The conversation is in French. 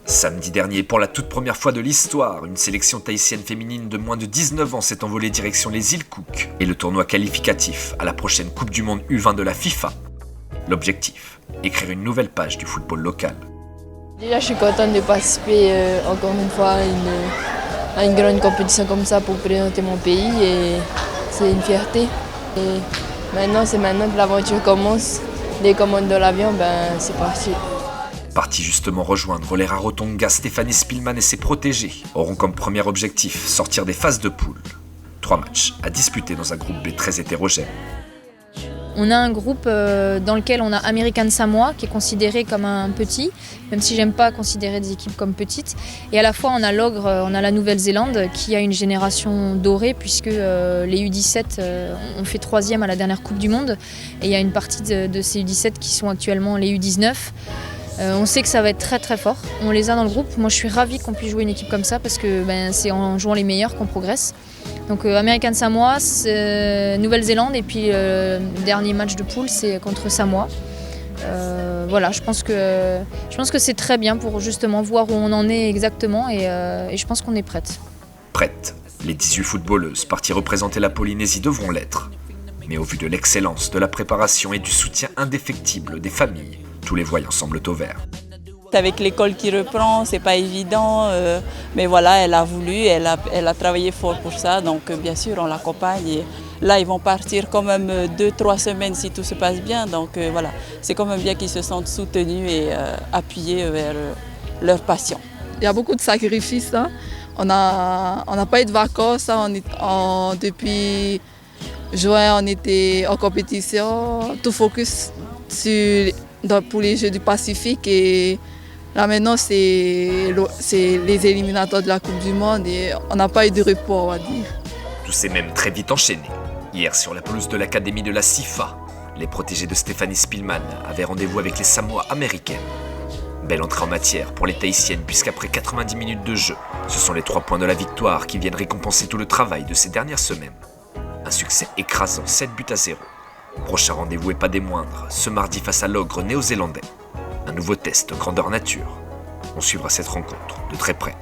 Samedi dernier, pour la toute première fois de l'histoire, une sélection tahitienne féminine de moins de 19 ans s'est envolée direction les îles Cook et le tournoi qualificatif à la prochaine Coupe du Monde U20 de la FIFA. L'objectif, écrire une nouvelle page du football local. Déjà, je suis contente de participer encore une fois à une grande compétition comme ça pour présenter mon pays et c'est une fierté. Et c'est maintenant que l'aventure commence. Les commandes de l'avion, c'est parti. Parti justement rejoindre les Rarotonga, Stéphanie Spielmann et ses protégés auront comme premier objectif sortir des phases de poule. 3 matchs à disputer dans un groupe B très hétérogène. On a un groupe dans lequel on a American Samoa qui est considéré comme un petit, même si j'aime pas considérer des équipes comme petites. Et à la fois on a l'Ogre, on a la Nouvelle-Zélande qui a une génération dorée puisque les U17 ont fait 3e à la dernière Coupe du Monde. Et il y a une partie de ces U17 qui sont actuellement les U19. On sait que ça va être très très fort. On les a dans le groupe. Moi je suis ravie qu'on puisse jouer une équipe comme ça parce que c'est en jouant les meilleurs qu'on progresse. Donc American Samoa, Nouvelle-Zélande et puis le dernier match de poule c'est contre Samoa. Voilà, je pense que c'est très bien pour justement voir où on en est exactement et je pense qu'on est prête. Prête. Les 18 footballeuses parties représenter la Polynésie devront l'être. Mais au vu de l'excellence, de la préparation et du soutien indéfectible des familles, tous les voyants semblent au vert. Avec l'école qui reprend, c'est pas évident, mais voilà, elle a voulu, elle a travaillé fort pour ça, donc bien sûr on l'accompagne. Et là ils vont partir quand même 2-3 semaines si tout se passe bien, donc voilà, c'est quand même bien qu'ils se sentent soutenus et appuyés vers leur passion. Il y a beaucoup de sacrifices, hein. On n'a pas eu de vacances, hein. Depuis juin on était en compétition, tout focus pour les Jeux du Pacifique et là maintenant c'est les éliminatoires de la Coupe du Monde et on n'a pas eu de repos, on va dire. Tout s'est même très vite enchaîné. Hier sur la pelouse de l'académie de la CIFA, les protégés de Stéphanie Spielmann avaient rendez-vous avec les Samoa américaines. Belle entrée en matière pour les Tahitiennes puisqu'après 90 minutes de jeu, ce sont les 3 points de la victoire qui viennent récompenser tout le travail de ces dernières semaines. Un succès écrasant, 7-0. Prochain rendez-vous et pas des moindres, ce mardi face à l'Ogre néo-zélandais. Un nouveau test grandeur nature. On suivra cette rencontre de très près.